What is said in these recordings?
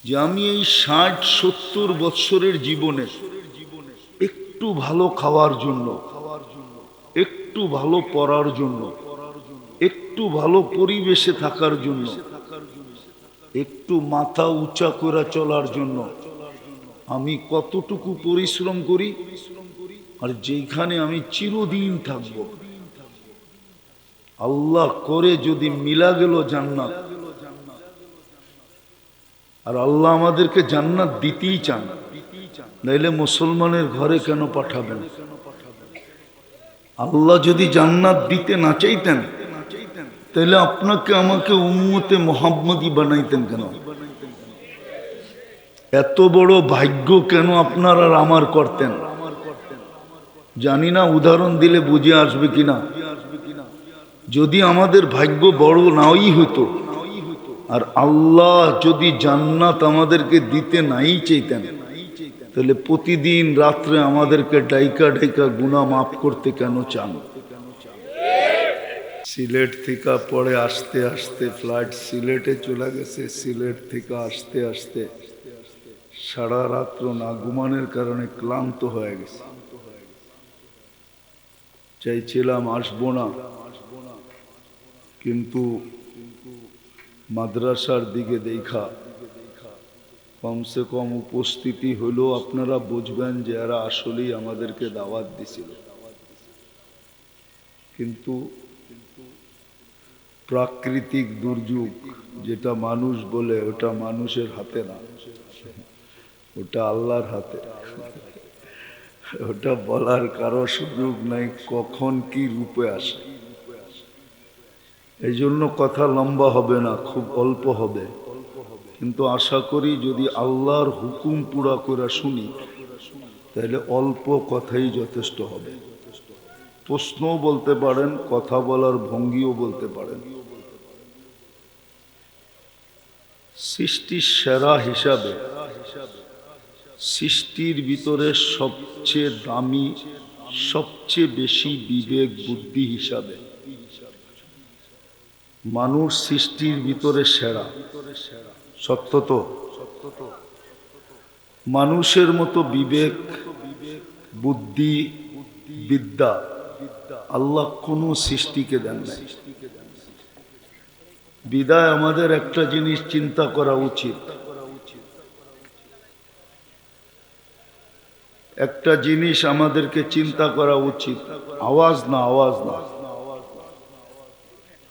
যে আমি এই ৬০-৭০ বৎসরের জীবনে একটু ভালো খাওয়ার জন্য, একটু ভালো পড়ার জন্য, একটু ভালো পরিবেশে থাকার জন্য, একটু মাথা উঁচা করে চলার জন্য আমি কতটুকু পরিশ্রম করি, আর যেখানে আমি চিরদিন থাকব, আল্লাহ করে যদি মিলা গেল জান্নাত, আর আল্লাহ আমাদেরকে জান্নাত দিতেই চান, নাইলে মুসলমানের ঘরে কেন পাঠাবেন? আল্লাহ যদি জান্নাত দিতে না চাইতেন, তাহলে আপনাকে আমাকে উম্মতে মুহাম্মদী বানাইতেন কেন? এত বড় ভাগ্য কেন আপনার আর আমার করতেন? জানি না উদাহরণ দিলে বুঝে আসবে কিনা। যদি আমাদের ভাগ্য বড় নাই হতো, আর আল্লাহ যদি জান্নাত আমাদেরকে দিতে নাই চাইতেন, তাহলে প্রতিদিন রাত্রে আমাদেরকে ডাইকা ডাইকা গুনাহ মাফ করতে কেন চান? সিলেট থেকে পরে আসতে আসতে ফ্লাইট সিলেটে চলে গেছে, সিলেট থেকে আসতে আসতে সারা রাত্র না ঘুমানোর কারণে ক্লান্ত হয়ে গেছে। চাইছিলাম আসবো না, কিন্তু মাদ্রাসার দিকে দেখা কমসে কম উপস্থিতি হলো, আপনারা বুঝবেন যে এরা আসলেই আমাদেরকে দাওয়াত দিছিল। কিন্তু প্রাকৃতিক দুর্যোগ যেটা মানুষ বলে, ওটা মানুষের হাতে না, ওটা আল্লাহর হাতে। ওটা বলার কারো সুযোগ নাই কখন কি রূপে আসে। এই জন্য কথা লম্বা হবে না, খুব অল্প হবে, কিন্তু আশা করি যদি আল্লাহর হুকুম পুরা করে শুনি, তাহলে অল্প কথাই যথেষ্ট হবে। প্রশ্নও বলতে পারেন, কথা বলার ভঙ্গিও বলতে পারেন। সৃষ্টির সেরা হিসাবে, সৃষ্টির ভিতরে সবচেয়ে দামি, সবচেয়ে বেশি বিবেক বুদ্ধি হিসাবে মানুষ সৃষ্টির ভিতরে সেরা। সত্য তো? মানুষের মতো বিবেক, বুদ্ধি, বিদ্যা আল্লাহ কোনো সৃষ্টিকে দেন নাই। বিদায় আমাদের একটা জিনিস চিন্তা করা উচিত, একটা জিনিস আমাদেরকে চিন্তা করা উচিত। আওয়াজ না, আওয়াজ না,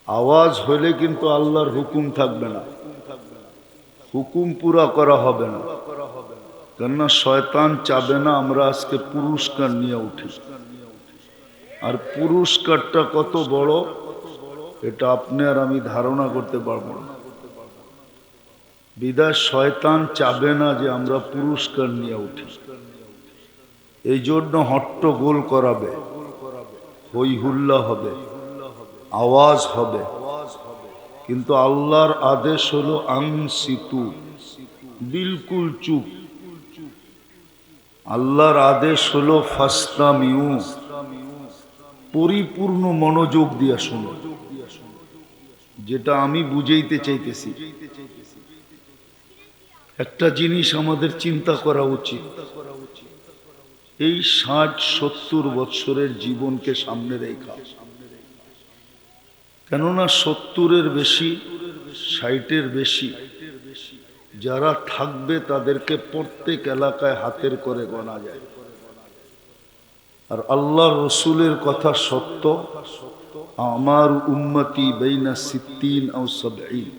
আওয়াজ হলে কিন্তু আল্লাহর হুকুম থাকবে না, হুকুম পুরা করা হবে না। কেননা শয়তান চাবে না আমরা আজকে পুরস্কার নিয়ে উঠি, আর পুরস্কারটা কত বড় এটা আপনি আর আমি ধারণা করতে পারবো না। বিদায় শয়তান চাবে না যে আমরা পুরস্কার নিয়ে উঠি, এই জন্য হট্টগোল করাবে, হই হুল্লা হবে, আওয়াজ হবে। কিন্তু আল্লাহর আদেশ হলো আনসিতু, বিলকুল চুপ। আল্লাহর আদেশ হলো ফাসতামিউ, পরিপূর্ণ মনোযোগ দিয়া শুনো। যেটা আমি বুঝাইতে চাইতেছি, একটা জিনিস আমাদের চিন্তা করা উচিত। এই ৬০-৭০ বৎসরের জীবনকে সামনে রেখা, কেননা ৭০-এর বেশি, ৬০-এর বেশি যারা থাকবে তাদেরকে প্রত্যেক এলাকায় হাতের করে গোনা যায়। আর আল্লাহ রসুলের কথা সত্য, আমার উম্মতি বাইনা সিত্তিন আও সাবঈন,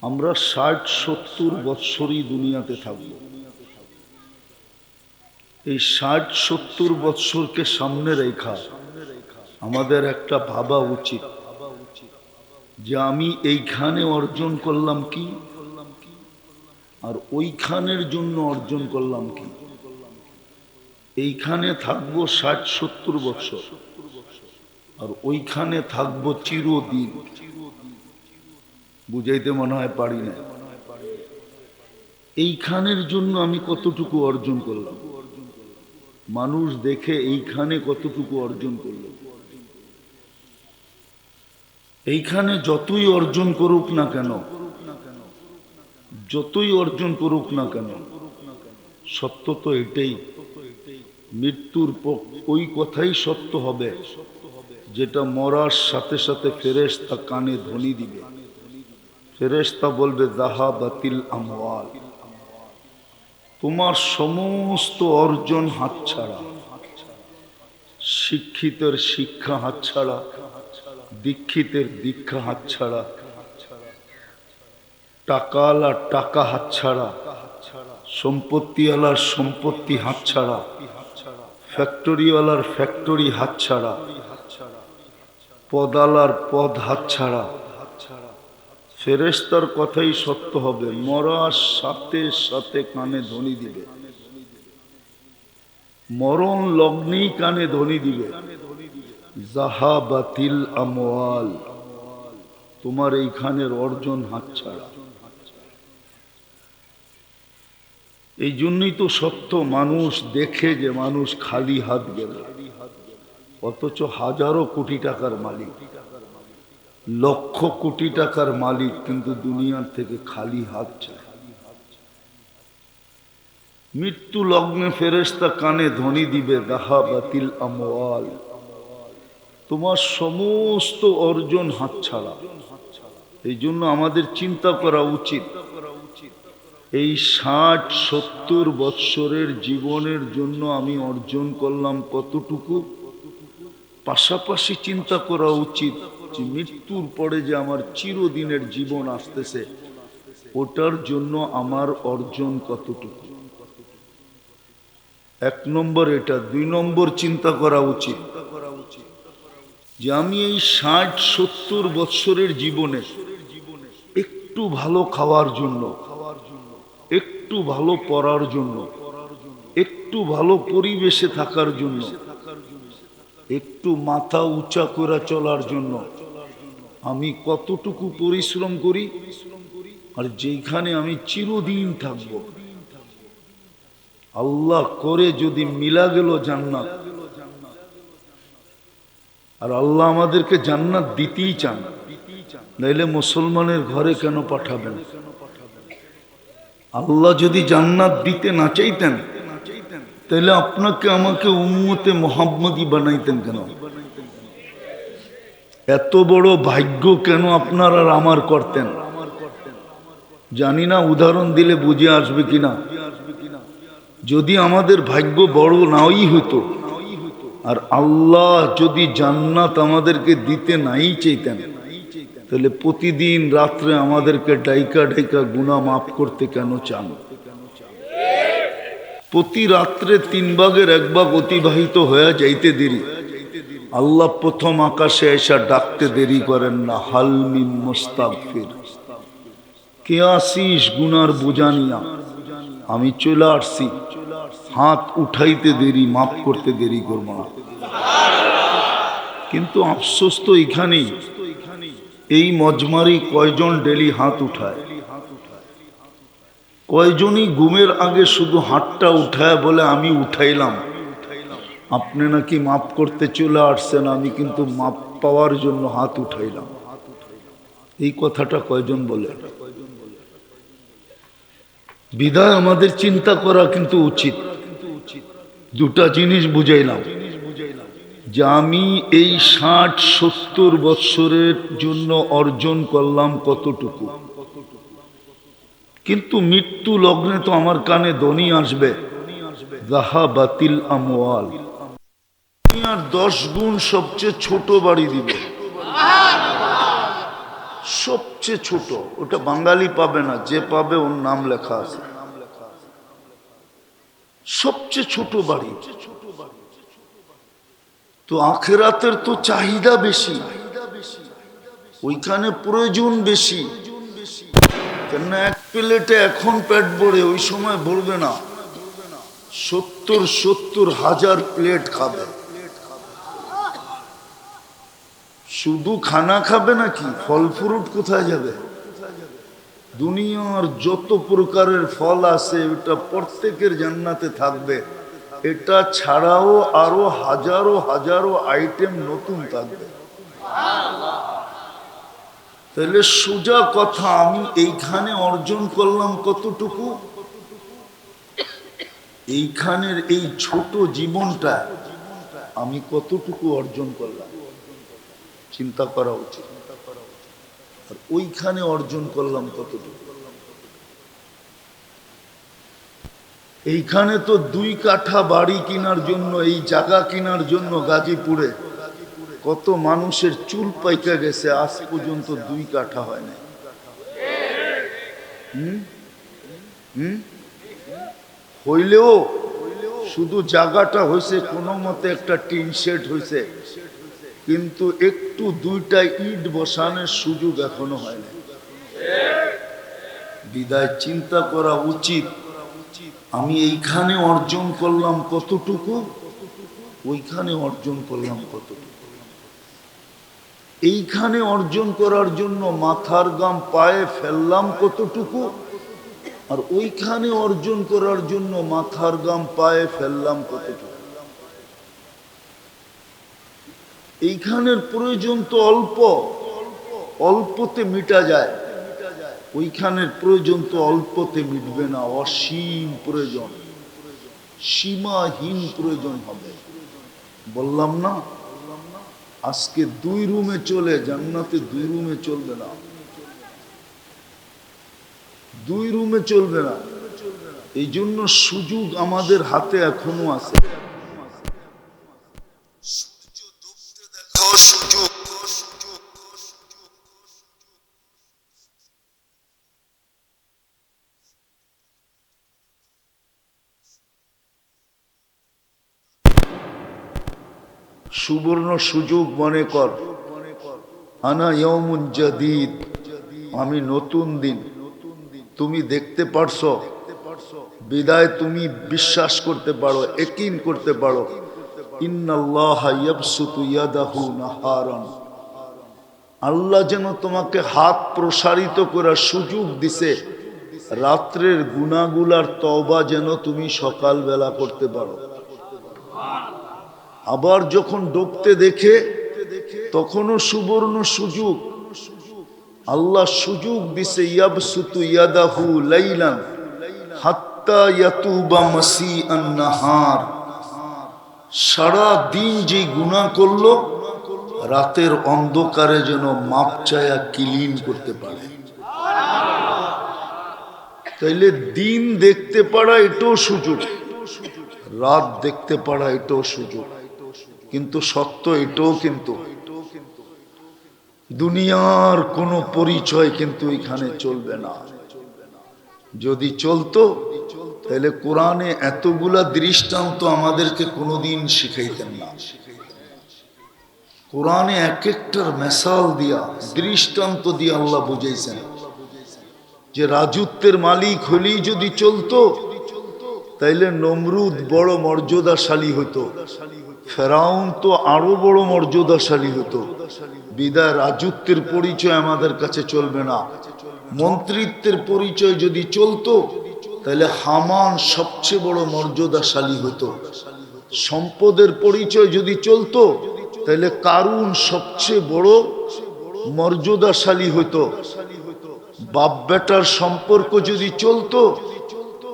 আমরা ৬০-৭০ বৎসরই দুনিয়াতে থাকব। এই ৬০-৭০ বৎসরকে সামনে রেখা আমাদের একটা ভাবা উচিত যে আমি এইখানে অর্জন করলাম কি, আর ওইখানের জন্য অর্জন করলাম কি। এইখানে থাকবো ৬০-৭০ বৎসর, আর ওইখানে থাকবো চিরদিন। বুঝাইতে মনে হয় পারি না। এইখানের জন্য আমি কতটুকু অর্জন করলাম, মানুষ দেখে এইখানে কতটুকু অর্জন করলাম। এইখানে যতই অর্জন করুক না কেন, যতই অর্জন করুক না কেন, সত্য তো এটাই, মৃত্যুর পর ওই কথাই সত্য হবে যেটা মরার সাথে সাথে ফেরেশতা কানে ধ্বনি দিবে। ফেরেশতা বলবে যাহাবাতিল আমওয়াল, তোমার সমস্ত অর্জন হাতছাড়া। শিক্ষিতের শিক্ষা হাতছাড়া, দীক্ষিতের দীক্ষা হাতছাড়া, টাকাওয়ালার টাকা হাতছাড়া, সম্পত্তিওয়ালার সম্পত্তি হাতছাড়া, ফ্যাক্টরিওয়ালার ফ্যাক্টরি হাতছাড়া, পদালার পদ হাতছাড়া। ফেরেশতার কথাই সত্য হবে, মরার সাথে সাথে কানে ধ্বনি দিবে, মরণ লগ্নেই কানে ধ্বনি দিবে, যাহাবাতিল আমওয়াল, তোমার এইখানের অর্জন হাতছাড়া। এই জন্যই তো সত্য, মানুষ দেখে যে মানুষ খালি হাত গেল, অথচ হাজারো কোটি টাকার মালিক, লক্ষ কোটি টাকার মালিক, কিন্তু দুনিয়ার থেকে খালি হাত চায়। মৃত্যু লগ্নে ফেরেশতা কানে ধ্বনি দিবে যাহাবাতিল আমওয়াল, তোমার সমস্ত অর্জন হাতছাড়া। এই জন্য আমাদের চিন্তা করা উচিত, এই 60-70 বৎসরের জীবনের জন্য আমি অর্জন করলাম কতটুকু। পাশাপাশি চিন্তা করা উচিত যে মৃত্যুর পরে যে আমার চিরদিনের জীবন আসতেছে, ওটার জন্য আমার অর্জন কতটুকু। 1 নম্বর এটা। 2 নম্বর চিন্তা করা উচিত যে আমি এই 60-70 বৎসরের জীবনে একটু ভালো খাওয়ার জন্য, একটু ভালো পড়ার জন্য, একটু ভালো পরিবেশে থাকার জন্য, একটু মাথা উঁচা করে চলার জন্য আমি কতটুকু পরিশ্রম করি, আর যেখানে আমি চিরদিন থাকব। আল্লাহ করে যদি মিলা গেল জান্নাত, আর আল্লাহ আমাদেরকে জান্নাত দিতেই চান, নাইলে মুসলমানের ঘরে কেন পাঠাবেন? আল্লাহ যদি জান্নাত দিতে না চাইতেন, তাহলে আপনাকে আমাকে উম্মতে মুহাম্মদী বানাইতেন কেন? এত বড় ভাগ্য কেন আপনার আর আমার করতেন? জানি না উদাহরণ দিলে বুঝে আসবে কিনা। যদি আমাদের ভাগ্য বড় নাই হইতো, আর আল্লাহ যদি জান্নাত আমাদেরকে দিতে নাই চাইতেন, তাহলে প্রতিদিন রাত্রে আমাদেরকে ডাইকা ডাইকা গুনাহ মাফ করতে কেন চান? প্রতি রাত্রে 3 ভাগের 1 ভাগ অতিবাহিত হয়ে যাইতে দেরি, আল্লাহ প্রথম আকাশে এসে ডাকতে দেরি করেন না, হাল মিন মুস্তাগফির, কে আসিস গুনার বোঝা নিয়া? আমি চলে আসছি, হাত উঠাইতে দেরি, মাফ করতে দেরি করবো না। কিন্তু আফসোস তো এখানেই, এই মজমারি কয়জন ডেলি হাত উঠায়? কয়জনই ঘুমের আগে শুধু হাতটা উঠায় বলে আমি উঠাইলাম, আপনি নাকি মাফ করতে চলে আসছেন, আমি কিন্তু মাফ পাওয়ার জন্য হাত উঠাইলাম। এই কথাটা কয়জন বলে? বিধায় আমাদের চিন্তা করা কিন্তু উচিত। 2টা জিনিস বুঝাইলাম, যে আমি এই 60-70 বৎসরের জন্য অর্জন করলাম কতটুকু। কিন্তু মৃত্যু লগ্নে তো আমার কানে ধ্বনি আসবে, যাহাবাতিল আমওয়াল, দুনিয়ার 10 গুণ সবচেয়ে ছোট বাড়ি দিবে, সবচেয়ে ছোট। ওটা বাঙালি পাবে না, যে পাবে ওর নাম লেখা আছে। সবচেয়ে ছোট বাড়ি। তো আখিরাতের তো চাহিদা বেশি, ওইখানে প্রয়োজন বেশি। কেন 1 প্লেটে এখন পেট ভরে, ওই সময় ভরবে না, 70 হাজার প্লেট খাবে। শুধু খানা খাবে নাকি? ফল ফ্রুট কোথায় যাবে? দুনিয়ার যত প্রকারের ফল আছে ওটা প্রত্যেকের জান্নাতে থাকবে, এটা ছাড়াও আরো হাজারো হাজারো আইটেম নতুন থাকবে। তাহলে সোজা কথা, আমি এইখানে অর্জন করলাম কতটুকু? এইখানের এই ছোট জীবনটা আমি কতটুকু অর্জন করলাম চিন্তা করা উচিত। আর ওইখানে অর্জন করলাম কতটুকু? এইখানে তো 2 কাঠা বাড়ি কেনার জন্য, এই জায়গা কেনার জন্য গাজীপুরে কত মানুষের চুল পাইকা গেছে, আজ পর্যন্ত 2 কাঠা হয় না। হইলেও শুধু জায়গাটা হয়েছে, কোনো মতে একটা টিন শেড হয়েছে, কিন্তু একটু 2টা ইট বসানোর সুযোগ এখনো হয় না। বিদায় চিন্তা করা উচিত, আমি এইখানে অর্জন করলাম কতটুকু, ওইখানে অর্জন করলাম কতটুকু। এইখানে অর্জন করার জন্য মাথার গাম পায়ে ফেললাম কতটুকু, আর ওইখানে অর্জন করার জন্য মাথার গাম পায়ে ফেললাম কতটুকু। এইখানের প্রয়োজন তো অল্প, অল্পতে মিটা যায়, ওইখানের প্রয়োজন তো অল্পতে মিটবে না, অসীম প্রয়োজন, সীমাহীন প্রয়োজন হবে। বললাম না আজকে 2 রুমে চলে, জান্নাতে 2 রুমে চলবে না, 2 রুমে চলবে না। এই জন্য সুযোগ আমাদের হাতে এখনো আছে। সুযোগ সুবর্ণ সুযোগ মনে কর, আনা ইয়াউমুন জাদীদ, আমি নতুন দিন। তুমি দেখতে পারছো, বিদায় তুমি বিশ্বাস করতে পারো, ইয়াকিন করতে পারো, ইন্নাল্লাহা ইয়াবসুতু ইয়াদাহু নাহারান, আল্লাহ যেন তোমাকে হাত প্রসারিত করার সুযোগ দিছে, রাত্রের গুনাহগুলার তওবা যেন তুমি সকালবেলা করতে পারো। আবার যখন ডুবতে দেখে তখনও সুবর্ণ সুযোগ, আল্লাহ সুযোগ দিছে, ইয়াবসুতু ইয়াদাহু লাইলান হাত্তা ইয়াতুবা মাসিআন নাহার, সারা দিন যে গুনাহ করলো রাতের অন্ধকারে যেন মাপ চায়া ক্লিন করতে পারে। তাইলে দিন দেখতে পারা এটাও সুযোগ, রাত দেখতে পারা এটাও সুযোগ, কিন্তু সত্য এটাও, কিন্তু দুনিয়ার কোনো পরিচয় কিন্তু এখানে চলবে না। যদি চলতো তাহলে কোরআনে এতগুলা দৃষ্টান্ত আমাদেরকে কোনোদিন শিখাইতেন না। কোরআনে এক একটার মেসাল দিয়া, দৃষ্টান্ত দিয়ে আল্লাহ বুঝাইছেন যে রাজত্বের মালিক হলেই যদি চলতো তাইলে নমরুদ বড় মর্যাদাশালী হতো, ফেরাউন তো আরো বড় মর্যাদাশালী হতো। বিদায় রাজত্বের পরিচয় আমাদের কাছে চলবে না। মন্ত্রিত্বের পরিচয় যদি চলতো তাহলে হামান সবচেয়ে বড় মর্যাদাশালী হতো। সম্পদের পরিচয় যদি চলতো তাহলে কারুন সবচেয়ে বড় মর্যাদাশালী হতো। বাপ বেটার সম্পর্ক যদি চলতো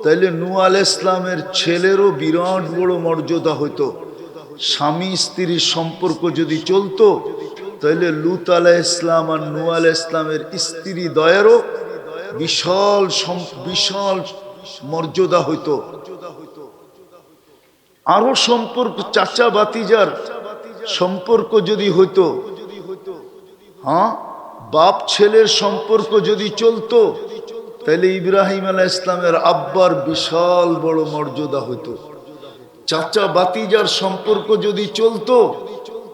তাহলে নূহ আলাইহিস ইসলামের ছেলেরও বিরাট বড় মর্যাদা হতো। স্বামী স্ত্রীর সম্পর্ক যদি চলতো তাহলে লূত আলাইহিস ইসলাম আর নূহ আলাইহিস ইসলামের স্ত্রী দয়ারও বিশাল বিশাল মর্যাদা হইতো। আরো সম্পর্ক, চাচা ভাতিজার সম্পর্ক যদি হইতো, হ্যাঁ, বাপ ছেলের সম্পর্ক যদি চলতো তাহলে ইব্রাহিম আলাইহিস ইসলামের আব্বার বিশাল বড় মর্যাদা হইতো। চাচা ভাতিজার সম্পর্ক যদি চলতো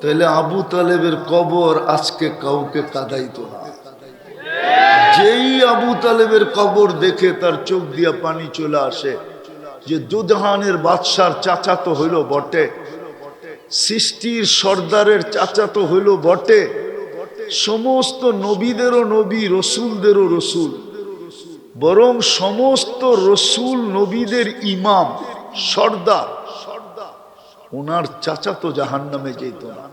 তাহলে আবু তালেবের কবর আজকে কাউকে কাঁদাইতো না। যেই আবু তালেবের কবর দেখে তার চোখ দিয়া পানি চলে আসে যে দুজাহানের বাদশার চাচা তো হইল বটে, সৃষ্টির সর্দারের চাচা তো হইল বটে, সমস্ত নবীদেরও নবী, রসুলদেরও রসুল, বরং সমস্ত রসুল নবীদের ইমাম সর্দার, ওনার চাচা তো জাহান্নামে যেত না।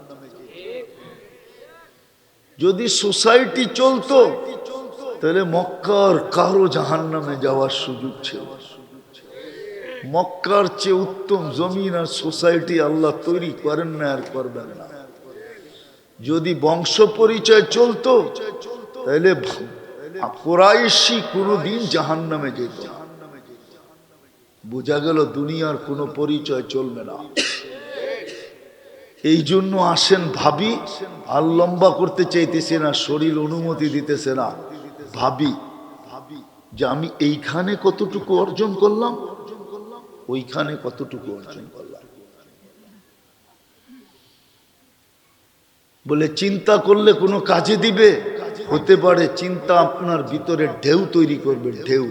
যদি সোসাইটি চলতো তাহলে মক্কার কারো জাহান্নামে যাওয়ার সুযোগ ছিল। মক্কার চেয়ে উত্তম জমিন আর সোসাইটি আল্লাহ তৈরি করেন না আর করবেন না। যদি বংশ পরিচয় চলতো তাহলে কুরাইশি কোনোদিন জাহান্নামে যেত। বোঝা গেল দুনিয়ার কোনো পরিচয় চলবে না। এই জন্য আসেন ভাবি, আর লম্বা করতে চাইতেছে না, শরীর অনুমতি দিতেছে না। ভাবি যে আমি এইখানে কতটুকু অর্জন করলাম, ওইখানে কতটুকু অর্জন করলাম। বলে চিন্তা করলে কোনো কাজে দিবে? হতে পারে চিন্তা আপনার ভিতরে ঢেউ তৈরি করবে, ঢেউ।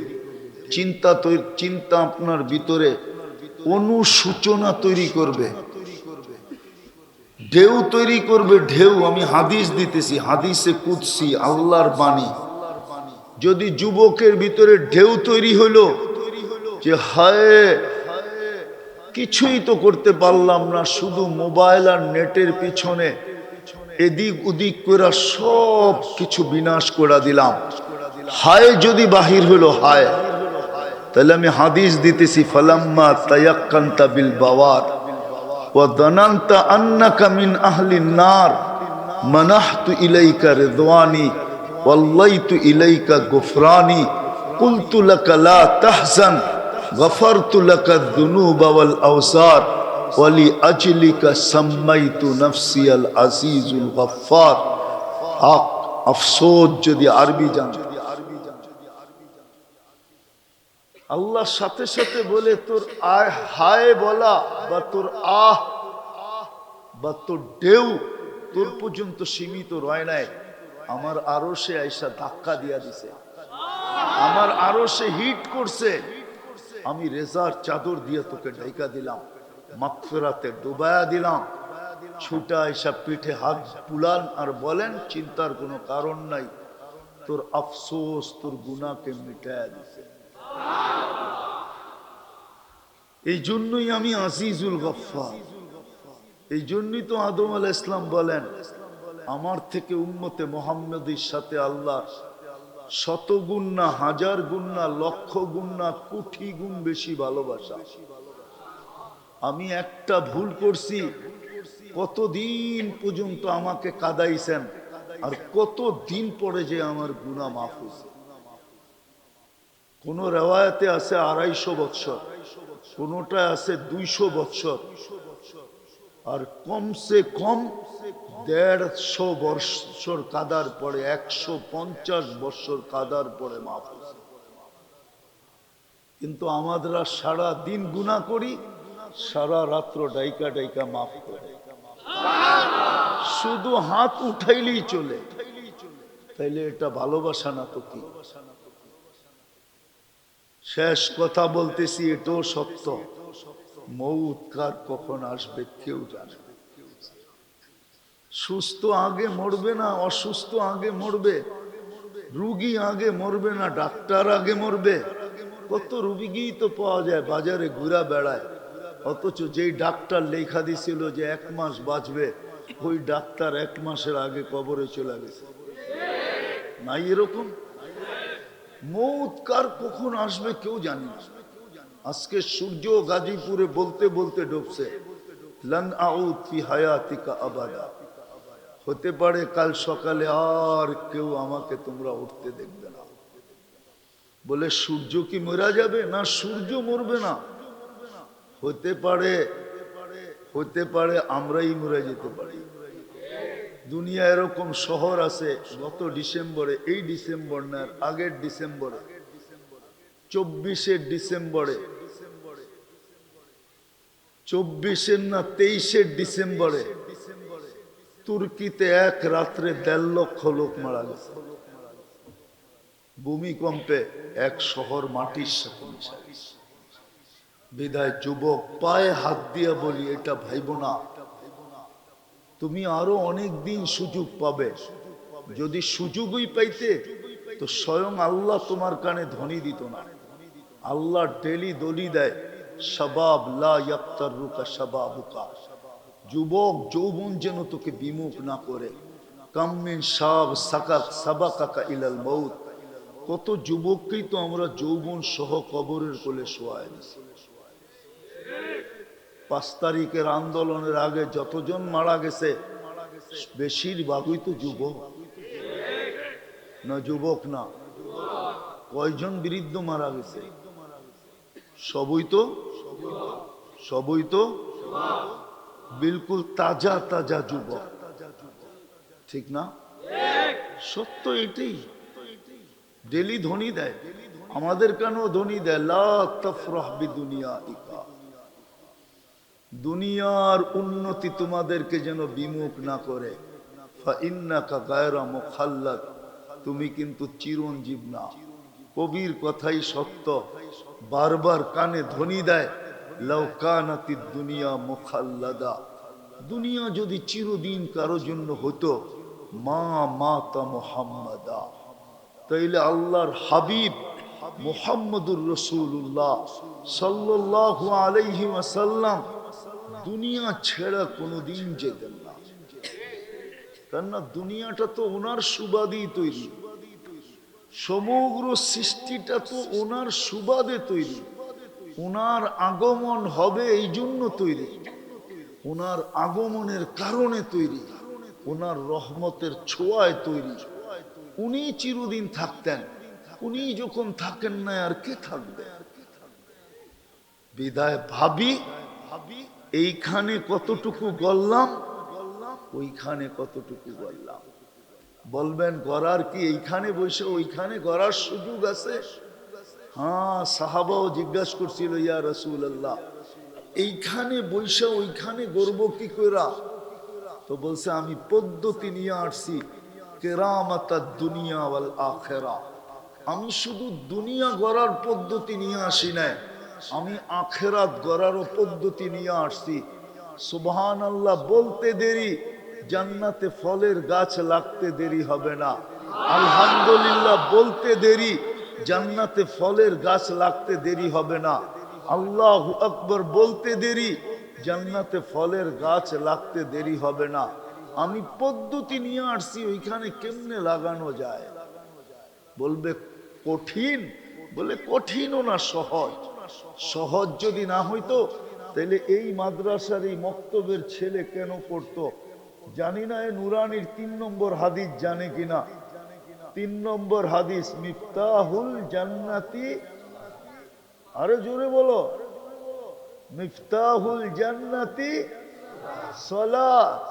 চিন্তা আপনার ভিতরে অনুসূচনা তৈরি করবে, ঢেউ তৈরি করবে, ঢেউ। আমি হাদিস দিতেছি, হাদিসে কুদসি, আল্লাহর বাণী। যদি যুবকের ভিতরে ঢেউ তৈরি হলো যে হায় কিছুই তো করতে পারলাম না, শুধু মোবাইল আর নেটের পিছনে এদিক ওদিক করে সব কিছু বিনাশ করে দিলাম, হায় যদি বাহির হলো হায়, তাহলে আমি হাদিস দিতেছি ফালাম্মা তায়াক্কানতা বিল বাওয়ার ওয়া দানানতা আন্নাকা মিন আহলিন নার মানাহতু ইলাইকা রিদওয়ানি ওয়াল্লাইতু ইলাইকা গুফরানি কুলতু লাকা লা তাহজান গফারতু লাকা যুনুবা ওয়াল আওসার ওয়ালি আজলিকা সাম্মাইতু নাফসি আল আজিজুল গফফার। আফসোস যদি আরবি জানতো। আল্লাহর সাথে সাথে বলে তোর হায় বলা বা তোর আহ বা তোর ঢেউ তোর পর্যন্ত সীমিত রয় নাই, আমার আরশে আয়েশা ধাক্কা দিয়া দিছে, আমার আরশে হিট করছে, আমি রেজার চাদর দিয়ে তোকে ঢাইকা দিলাম, মাগফিরাতে ডুবায়া দিলাম। ছুটা আয়েশা পিঠে হাত বুলান আর বলেন চিন্তার কোনো কারণ নাই, তোর আফসোস তোর গুনাহকে মিটায়া দিছে। এই জন্যই আমি আজিজুল গফফার। এই জন্যই তো আদম আলাইহিস সালাম বলেন আমার থেকে উম্মতে মুহাম্মাদীর সাথে আল্লাহ শত গুণ না, হাজার গুণ না, লক্ষ গুণ না, কোটি গুণ বেশি ভালোবাসা। আমি একটা ভুল করছি, কতদিন পর্যন্ত আমাকে কাঁদাইছেন, আর কতদিন পরে যে আমার গুনাহ মাফ হয়েছে। কোন রেওয়ায়াতে আছে 250 বৎসর, কোনটায় আছে 200 বৎসর, আর কমসে কম 150 বৎসর কাদার পরে, 150 বৎসর কাদার পরে মাফ হয়েছে। কিন্তু আমাদেরা সারা দিন গুনাহ করি, সারা রাত্র ডাইকা ডাইকা মাফ করে, শুধু হাত উঠাইলেই চলে। তাইলে এটা ভালোবাসা না তো কি? শেষ কথা বলতেছি, এটাও সত্য, মৌত কার কখন আসবে কেউ জানে। সুস্থ আগে মরবে না, অসুস্থ আগে মরবে, রুগী আগে মরবে না, ডাক্তার আগে মরবে। কত রুগী তো পাওয়া যায় বাজারে ঘুরা বেড়ায়, অথচ যেই ডাক্তার লেখা দিছিল যে 1 মাস বাঁচবে, ওই ডাক্তার 1 মাসের আগে কবরে চলে গেছে। নাই এরকম? মৌত কার কখন আসবে কেউ জানে না। আজকে সূর্য গাজীপুরে বলতে বলতে ডুবছে, লান আউদ ফি হায়াতিকা আবাদা। হতে পারে কাল সকালে আর কেউ আমাকে তোমরা উঠতে দেখবে না। বলে সূর্য কি মরা যাবে? না, সূর্য মরবে না। হতে পারে আমরাই মরে যেতে পারি। দুনিয়া এরকম শহর আছে, গত ডিসেম্বরে, এই ডিসেম্বর না আগের ডিসেম্বরে, 24 ডিসেম্বরে, 24 না 23 ডিসেম্বরে তুর্কিতে এক রাত্রে 1.5 লক্ষ লোক মারা গেছে। ভূমিকম্পে এক শহর মাটির সাথে মিশে গেছে। বিদায় যুবক পায়ে হাত দিয়ে বলি, এটা ভাইব না, তুমি আরো অনেক দিন সুযোগ পাবে। যদি সুযোগই পাইতে তো স্বয়ং আল্লাহ তোমার কানে ধ্বনি দিত না। আল্লাহ ডেলি দলি দেয়, শাবাব লা ইয়াক্তারুকা শাবাবুকা, যুবক যৌবন যেন তোকে বিমুখ না করে। কাম মিন শাব সাবাকাকা ইলাল মাউত, কত যুবককেই তো আমরা যৌবন সহ কবরের কোলে শোয়াই দিছি। 5 তারিখের আন্দোলনের আগে যতজন মারা গেছে বেশিরভাগই তো যুবক, না যুবক না? কয়জন বৃদ্ধ মারা গেছে? সবই তো বিলকুল তাজা তাজা যুবক, ঠিক না? সত্য এটাই। ডেলি ধ্বনি দেয়, আমাদের কেন ধ্বনি দেয়? লা তাফরাহ বিদুনিয়াইকা, দুনিয়ার উন্নতি তোমাদেরকে যেন বিমুখ না করে। ফাইন্নাকা গায়রা মুখাল্লাদ, তুমি কিন্তু চিরঞ্জীব না। কবির কথাই সত্য, বারবার কানে ধ্বনি দেয়, লাউ কানাতিদ দুনিয়া মুখাল্লাদা, দুনিয়া যদি চিরদিন কারো জন্য হতো, মা মাতা মুহাম্মাদা, তাইলে আল্লাহর হাবিব মুহাম্মদুর রাসূলুল্লাহ সাল্লাল্লাহু আলাইহি ওয়াসাল্লাম দুনিয়া ছেড়া কোনোদিন যেতেন না। কেননা দুনিয়াটা তো ওনার সুবাদেই তৈরি, সমগ্র সৃষ্টিটা তো ওনার সুবাদে তৈরি, ওনার আগমন হবে এই জন্য তৈরি, ওনার আগমনের কারণে তৈরি, ওনার রহমতের ছোঁয়ায় তৈরি। উনি চিরদিন থাকতেন, উনি যখন থাকেন না আর কে থাকবে? বিদায় ভাবি এইখানে কতটুকু গড়লাম, ওইখানে কতটুকু গড়লাম। বলবেন গড়ার কি এইখানে বসে ওইখানে গড়ার সুযোগ আছে? হ্যাঁ, সাহাবাও জিজ্ঞাসা করছিল, ইয়া রাসূলুল্লাহ, এইখানে বসে ওইখানে গড়ব কি কইরা? তো বলছে, আমি পদ্ধতি নিয়ে আসছি, কেরামাতাদ দুনিয়া ওয়াল আখিরা, আমি শুধু দুনিয়া গড়ার পদ্ধতি নিয়ে আসি নাই, আমি আখিরাত গড়ারও পদ্ধতি নিয়ে আসছি। সুবহানাল্লাহ বলতে দেরি, জান্নাতে ফলের গাছ লাগতে দেরি হবে না। আলহামদুলিল্লাহ বলতে দেরি, জান্নাতে ফলের গাছ লাগতে দেরি হবে না। আল্লাহু আকবার বলতে দেরি, জান্নাতে ফলের গাছ লাগতে দেরি হবে না। আমি পদ্ধতি নিয়ে আসছি, ওইখানে কেমনে লাগানো যায়? বলবে কঠিন, বলে কঠিনও না, সহজ। সহজ যদি না হইতো তাহলে এই মাদ্রাসার এই মক্তবের ছেলে কেন পড়তো? জানি না এ নুরানির 3 নম্বর হাদিস জানে কিনা। 3 নম্বর হাদিস, মিফতাহুল জান্নাতি, আরে জোরে বলো, মিফতাহুল জান্নাতি সালাত,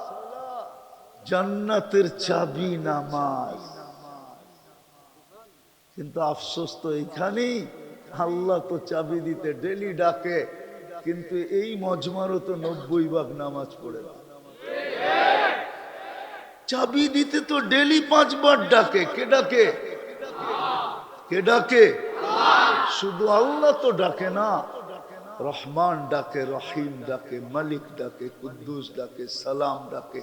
জান্নাতের চাবি নামাজ। কিন্তু আফসোস তো এইখানেই, আল্লাহ তো চাবি দিতে ডেলি ডাকে, কিন্তু এই মজমারও তো 90 ভাগ নামাজ পড়ে না। চাবি দিতে তো ডেলি 5 বার ডাকে, কে ডাকে? কে ডাকে? শুধু আল্লাহ তো ডাকে না, রহমান ডাকে, রহিম ডাকে, মালিক ডাকে, কুদ্দুস ডাকে, সালাম ডাকে,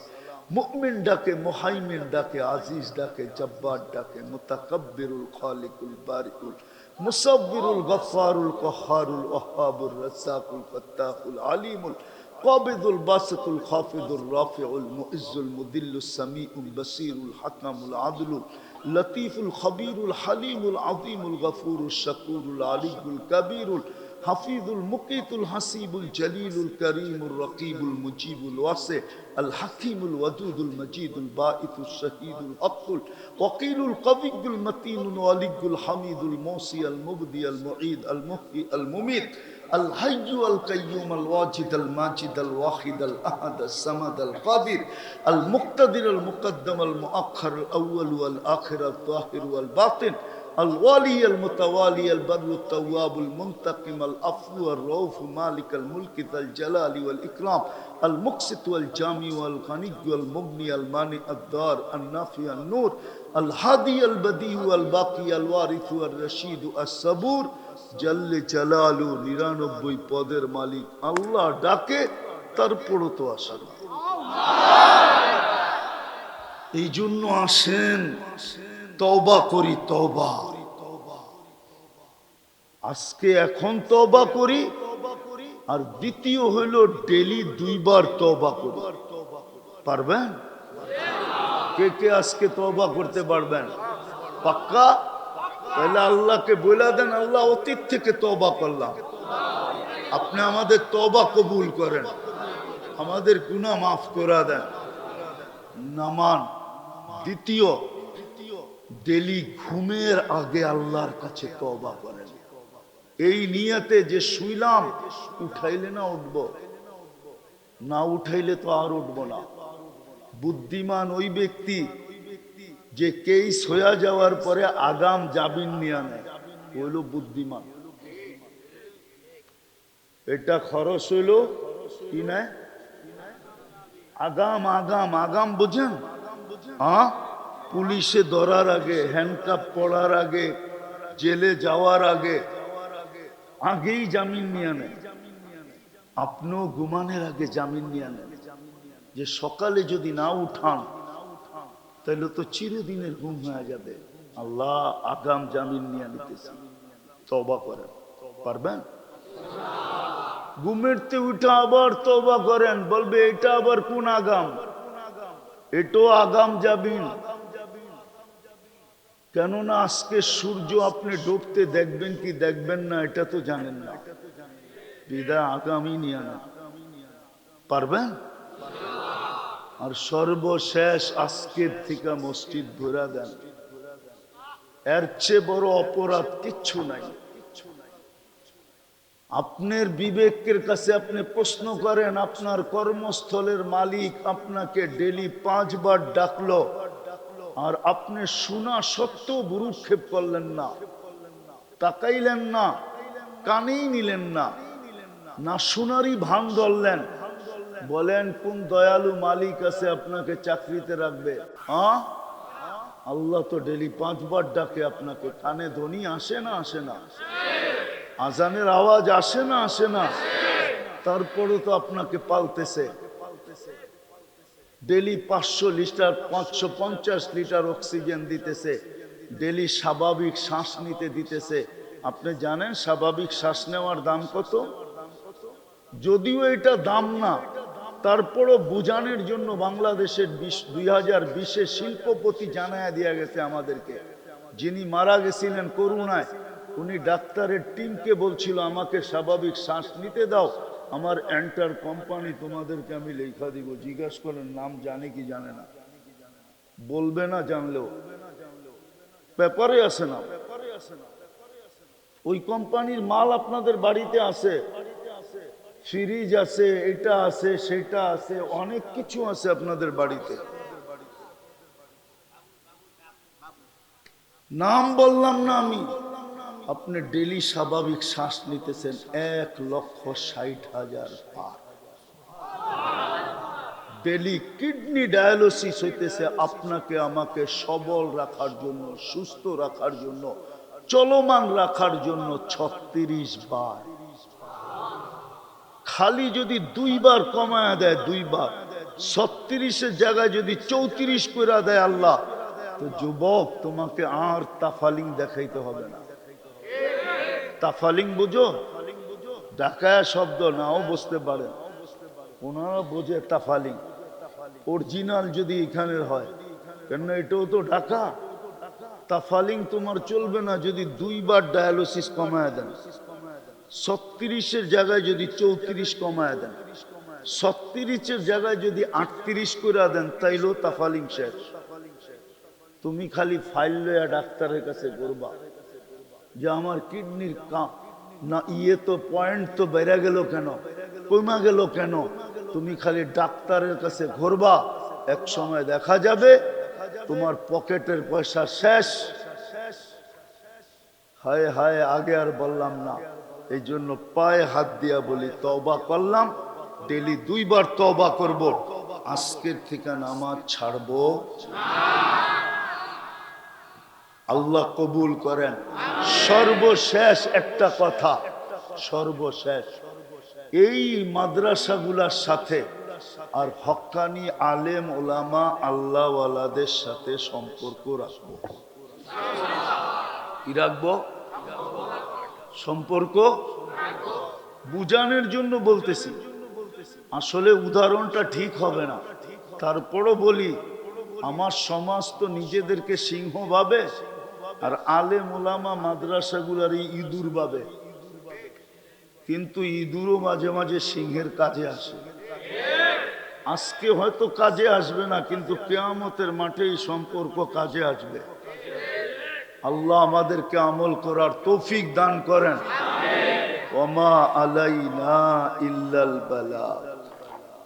মুমিন ডাকে, মুহাইমিন ডাকে, আজিজ ডাকে, জব্বার ডাকে, মুতাকাব্বিরুল খালিকুল বারিকুল মুসাব্বিরুল গফফারুল কহ্হারুল ওয়াহ্হাবুর রাজ্জাকুল ফাত্তাহুল আলিমুল কাবিদুল বাসিতুল খাফিদুর রাফিউল মুইজ্জুল মুদিল্লুস সামিউল বাসিরুল হাকামুল আদলুল লতীফুল খবীরুল হালিমুল আযীমুল গফুরুশ শাকুরুল আলিয়ুল কবীরুল হাফিজুল মুকিতুল হাসিবুল জলিলুল করিমুর রকিবুল মুজিবুল ওয়াসি আল হাকিমুল ওয়াদুদুল মজিদুল বাঈতুশ শহীদুল হকুল ওয়াকিলুল কবিয়ুল মতিনুল ওয়ালিয়ুল হামিদুল মৌসি আল মুবদি আল মুঈদ আল মুহয়ি আল মুমীত আল হাইয়্যু আল কাইয়্যুম আল ওয়াজিদ আল মাজিদ আল ওয়াহিদ আল আহাদ আল সামাদ আল কাদির আল মুক্তাদির আল মুকদ্দম আল মুআখ্খার আল আউয়াল ওয়াল আখির আল যাহির ওয়াল বাতিন الوالي المتوالي البر التواب المنتقم العفو الرؤوف مالك الملك ذا الجلال والإكرام المقسط والجامع والغني والمغني المانع الدار النافع النور الهادي البديع والباقي الوارث والرشيد الصبور جل جلاله 99 পদের মালিক আল্লাহ ডাকে, তারপরও তো আসে না। এই জন্য আসেন, তওবা করি, তওবা। আজকে এখন তওবা করি, আর দ্বিতীয় হইল ডেলি 2 বার তওবা করি। পারবেন? কে কে আজকে তওবা করতে পারবেন? পাক্কা? তাহলে আল্লাহকে বলে দেন, আল্লাহ অতীত থেকে তওবা করলাম, আপনি আমাদের তওবা কবুল করেন, আমাদের গুনাহ মাফ করে দেন। নামান দ্বিতীয়, ডেলি ঘুমের আগে আল্লাহর কাছে তওবা করেন। এই নিয়তে যে শুইলাম, উঠাইলে না উঠব, না উঠাইলে তো আর উঠব না। বুদ্ধিমান ওই ব্যক্তি যে কেস হয়ে যাওয়ার পরে আগাম জামিন নিয়ে নেয়, হইল বুদ্ধিমান। এটা খরচ হইল কি নেয়? আগাম আগাম আগাম, বুঝেন? হ্যাঁ, পুলিশে ধরার আগে, হ্যান্ডকাপ পড়ার আগে, জেলে যাওয়ার আগে, আগেই জামিন নিয়ে নেয়। আপনিও ঘুমানোর আগে জামিন নিয়ে নেন, যে সকালে যদি না উঠান তাহলে তো চিরদিনের ঘুম হয়ে যাবে। আল্লাহ আগাম জামিন নিয়ে নিতেছে, তওবা করেন। পারবেন? ঘুমেরতে উঠা আবার তওবা করেন, বলবে এটা আবার কোন আগাম? এটাও আগাম জামিন। কেননা আজকে সূর্য আপনি ডুবতে দেখবেন কি দেখবেন না এটা তো জানেন না, বিদায় আগামী নিয়ে নেন। পারবেন? আর সর্বশেষ আজকের থেকে মসজিদ ভরা দেন, এর চেয়ে বড় অপরাধ কিচ্ছু নাই। আপনার বিবেকের কাছে আপনি প্রশ্ন করেন, আপনার কর্মস্থলের মালিক আপনাকে ডেলি 5 বার ডাকলো, আর আপনি শোনা সত্ত্বেও ভ্রুক্ষেপ করলেন না, তাকাইলেন না, কানেই নিলেন না, না শোনারই ভান ধরলেন। বলেন কোন দয়ালু মালিক আছে আপনাকে চাকরিতে রাখবে? হ্যাঁ, আল্লাহ তো ডেলি 5 বার ডাকে আপনাকে, কানে ধ্বনি আসে না? আসে না? আজানের আওয়াজ আসে না? আসে না? তারপরে তো আপনাকে পালতেছে। ডেলি 500 লিটার 550 লিটার অক্সিজেন দিতেছে, ডেলি স্বাভাবিক শ্বাস নিতে দিতেছে। আপনি জানেন স্বাভাবিক শ্বাস নেওয়ার দাম কত? যদিও এটা দাম না, তারপরও বুঝানোর জন্য বাংলাদেশের 2020-এ শিল্পপতি জানায়া দিয়া গেছে আমাদেরকে, যিনি মারা গেছিলেন করোনায়, উনি ডাক্তারের টিমকে বলছিল আমাকে স্বাভাবিক শ্বাস নিতে দাও, আমার এন্টার কোম্পানি তোমাদেরকে আমি লেখা দিব। জিজ্ঞাসা করেন নাম জানে কি জানে না? বলবে না, জানলেও পেপারে আছে না। ওই কোম্পানির মাল আপনাদের বাড়িতে আছে, ফ্রিজ আছে, এটা আছে, সেটা আছে, অনেক কিছু আছে আপনাদের বাড়িতে। নাম বললাম না আমি। আপনি ডেলি স্বাভাবিক শ্বাস নিতেছেন 1,60,000 বার। ডেলি কিডনি ডায়ালিসিস হইতেছে আপনাকে আমাকে সবল রাখার জন্য, সুস্থ রাখার জন্য, চলমান রাখার জন্য 36 বার। খালি যদি 2 বার কমায় দেয়, 2 বার, 36-এর জায়গায় যদি 34 করে দেয় আল্লাহ, তো যুবক তোমাকে আর তাফালিং দেখাইতে হবে না। তাফালিং বুঝো? ঢাকায় শব্দ, নাও বুঝতে পারেন, ওনারা বোঝে তাফালিং। অরিজিনাল যদি এখানের হয়, কেন এটাও তো ঢাকা। তাফালিং তোমার চলবে না যদি 2 বার ডায়ালিসিস কমায় দেন। 36-এর জায়গায় যদি 34 কমায় দেন, 36-এর জায়গায় যদি 38 করে দেন, তাইলেও তাফালিং শেষ। তুমি খালি ফাইল লইয়া ডাক্তারের কাছে করবা যে আমার কিডনির না ইয়ে তো পয়েন্ট তো বেড়ে গেল কেন, কমা গেল কেন? তুমি খালি ডাক্তারের কাছে ঘুরবা, এক সময় দেখা যাবে তোমার পকেটের পয়সা শেষ। হায় হায়, আগে আর বললাম না, এই জন্য পায়ে হাত দিয়া বলি তওবা করলাম, ডেলি 2 বার তওবা করব, আজকের থেকে নামাজ ছাড়বো। আল্লাহ কবুল করেন। সর্বশেষ একটা কথা, সর্বশেষ, এই মাদ্রাসাগুলার সাথে আর হক্কানি আলেম ওলামা আল্লাহওয়ালাদের সাথে সম্পর্ক রাখবো। কি রাখবো? সম্পর্ক বুঝানোর জন্য বলতেছি, আসলে উদাহরণটা ঠিক হবে না, তারপরও বলি আমার সমাজ তো নিজেদেরকে সিংহ ভাবে, আর আলেম ওলামা মাদ্রাসাগুলার ইঁদুর ভাবে। কিন্তু ইঁদুরও মাঝে মাঝে সিংহের কাজে আসে। আজকে হয়তো কাজে আসবে না, কিন্তু কিয়ামতের মাঠে এই সম্পর্ক কাজে আসবে। আল্লাহ আমাদেরকে আমল করার তৌফিক দান করেন। ওমা আলাইনা ইল্লাল বালাগ।